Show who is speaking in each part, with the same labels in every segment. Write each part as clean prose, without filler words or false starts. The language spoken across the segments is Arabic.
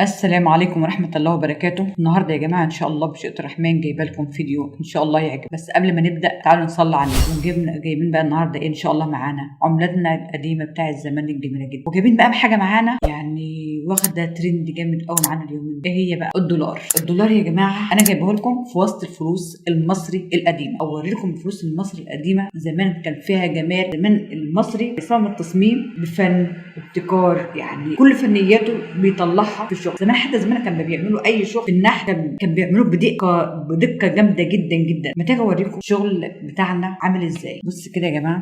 Speaker 1: السلام عليكم ورحمة الله وبركاته. النهارده يا جماعة إن شاء الله بشيء الرحمن جايبه لكم فيديو إن شاء الله يعجب. بس قبل ما نبدأ تعالوا نصلي عليه. جايبين بقى النهارده إيه إن شاء الله معانا عملتنا القديمة بتاع الزمان الجميلة جدا، وجايبين بقى حاجة معانا يعني واخدة ترند جامد قوي معانا اليومين. إيه هي بقى؟ الدولار. الدولار يا جماعة أنا جايبه لكم في وسط الفلوس المصري القديمة. أوري لكم الفلوس المصري القديمة زمان كان فيها جمال. زمان المصري بيصمم التصميم بفن وابتكار، يعني كل فنياته بيطلعها في الشغل. زمان حتى زمان كانوا بيعملوا اي شغل في النحت كان بيعملوه بدقه جامده جدا جدا. ما تيجي اوريكم الشغل بتاعنا عامل ازاي. بص كده يا جماعه،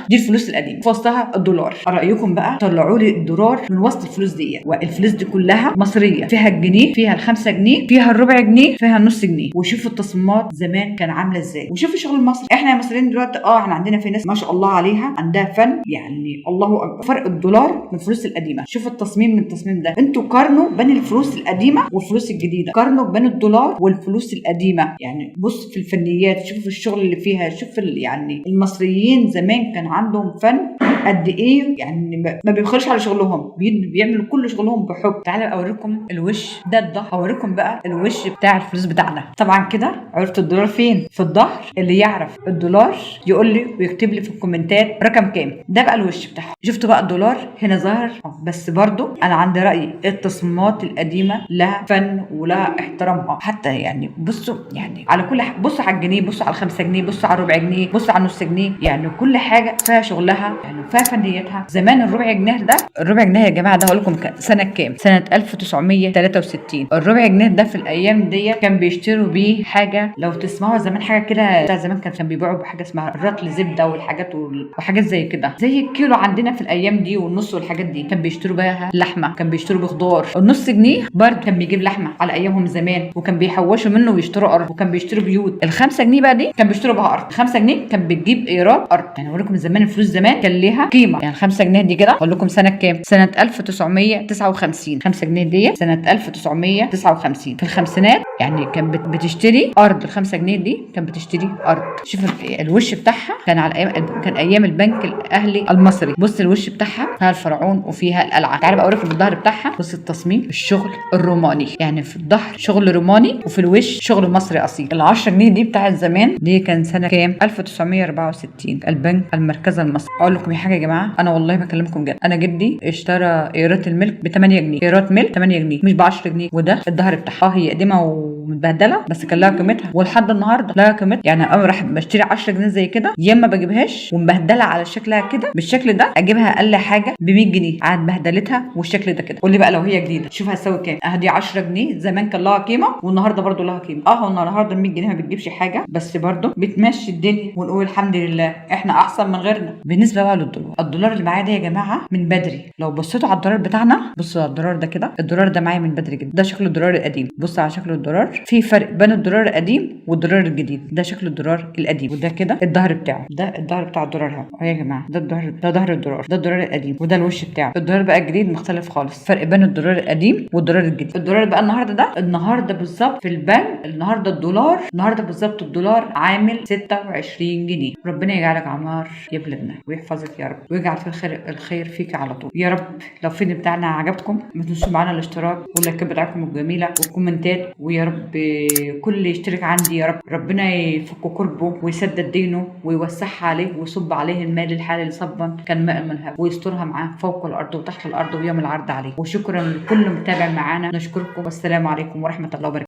Speaker 1: دي الفلوس القديمه في وسطها الدولار. رايكم بقى طلعوا لي الدولار من وسط الفلوس دي، والفلوس دي كلها مصريه، فيها الجنيه، فيها ال5 جنيه، فيها الربع جنيه، فيها النص جنيه. وشوفوا التصميمات زمان كان عامله ازاي، وشوفوا الشغل المصري. احنا يا مصريين دلوقتي احنا عندنا في ناس ما شاء الله عليها عندها فن، يعني الله اكبر. فرق الدولار من الفلوس القديمه. شوفوا التصميم من التصميم ده. انتوا قارنوا بين الفلوس القديمه والفلوس الجديده، قارنوا بين الدولار والفلوس القديمه. يعني بص في الفنيات، شوف الشغل اللي فيها، شوف يعني المصريين زمان كان عندهم فن قد ايه، يعني ما بيبخلش على شغلهم، بيعملوا كل شغلهم بحب. تعالوا اوريكم الوش ده، الظهر. اوريكم بقى الوش بتاع الفلوس بتاعنا. طبعا كده عرفت الدولار فين؟ في الظهر. اللي يعرف الدولار يقول لي ويكتب لي في الكومنتات رقم كام. ده بقى الوش بتاعه. شفتوا بقى الدولار هنا ظاهر، بس برضو انا عندي راي التصميمات القديمه لها فن ولها احترامها. حتى يعني بصوا يعني على كل حاجه، بصوا على الجنيه، بصوا على ال5 جنيه، بصوا على الربع جنيه، بصوا على النص جنيه. يعني كل حاجه فيها شغلها، يعني فيها فنيتها. زمان الربع جنيه ده، الربع جنيه يا جماعه ده هقول لكم سنه كام؟ سنه 1963. الربع جنيه ده في الايام دي كان بيشتروا بيه حاجه، لو تسمعوا زمان حاجه كده بتاع زمان كان بيبيعوا بحاجه اسمها الرطل زبده والحاجات وحاجات زي كده، زي الكيلو عندنا في الايام دي والنص والحاجات دي. كان بيشتروا بيها لحمه، كان بيشتروا بخضار. النص جنيه برضه كان بيجيب لحمه على ايامهم زمان، وكان بيحوشوا منه ويشتروا ارض، وكان بيشتروا بيوت. ال5 جنيه بقى دي كان بيشتروا بها ارض. 5 جنيه كان بتجيب ايراد ارض. يعني اقول لكم زمان الفلوس زمان كان ليها قيمه. يعني 5 جنيه دي كده اقول لكم سنه كام؟ سنه 1959. 5 جنيه دي سنه 1959 في الخمسينات. يعني كان بتشتري ارض. ال5 جنيه دي كان بتشتري ارض. شوف الوش بتاعها كان على كان ايام البنك الاهلي المصري. بص الوش بتاعها فيها الفرعون وفيها القلعه. تعالى بقى اوريكم الظهر بتاعها. بص التصميم، الشغل الروماني، يعني في الظهر شغل روماني وفي الوش شغل مصري اصيل. ال10 جنيه دي بتاعت زمان دي كان سنه كام؟ 1964. البنك المركزي المصري. اقول لكم حاجه يا جماعه، انا والله بكلمكم جد، انا جدي اشترى ايرات الملك ب 8 جنيه. ايرات ملك 8 جنيه مش ب 10 جنيه. وده الظهر بتاعها. هي قديمه ومتبهدله بس كان لها قيمتها، ولحد النهارده لها قيمتها. يعني انا راح بشتري 10 جنيه زي كده، يا اما بجيبهاش ومبهدله على شكلها كده بالشكل ده، اجيبها اقل حاجه ب 100 جنيه عاد بهدلتها والشكل ده كده. قول لي بقى لو هي جديده شوف هتساوي كام. دي 10 جنيه زمان كان لها قيمه، والنهارده برده لها قيمه. النهارده 100 جنيه ما بتجيبش حاجه، بس برده بتمشي الدنيا ونقول الحمد لله احنا احسن من غيرنا. بالنسبه بقى للدولار، الدولار اللي معايا ده يا جماعه من بدري. لو بصيتوا على الدولار بتاعنا، بصوا على الدولار ده كده، الدولار ده معايا من بدري جدا. ده شكل الدولار القديم. بص على شكل الدولار، في فرق بين الدولار القديم والدولار الجديد. ده شكل الدولار القديم، وده كده الظهر بتاعه. ده الظهر بتاع الدولار اهو يا جماعه. ده الظهر، ده ظهر الدولار، ده الدولار القديم، وده الوش بتاعه. الدولار بقى الجديد مختلف خالص. فرق بين الدولار القديم والدولار الجديد. الدولار بقى النهارده ده، النهارده بالظبط في البنك، النهارده الدولار، النهارده بالظبط الدولار عامل 26 جنيه. ربنا يجعلك عمار يا بلادنا ويحفظك يا رب، ويجعل في الخير فيك على طول يا رب. لو الفيديو بتاعنا عجبكم ما تنسوا معانا الاشتراك واللايك بتاعكم الجميله والكومنتات، ويا رب كل اللي يشترك عندي يا رب ربنا يفك كربه ويسدد دينه ويوسعها عليه ويصب عليه المال الحلال صبا كان ماء منهب، ويسترها معاه فوق الارض وتحت الارض ويوم العرض عليه. وشكرا لكل متابع معانا، نشكركم والسلام عليكم ورحمه الله وبركاته.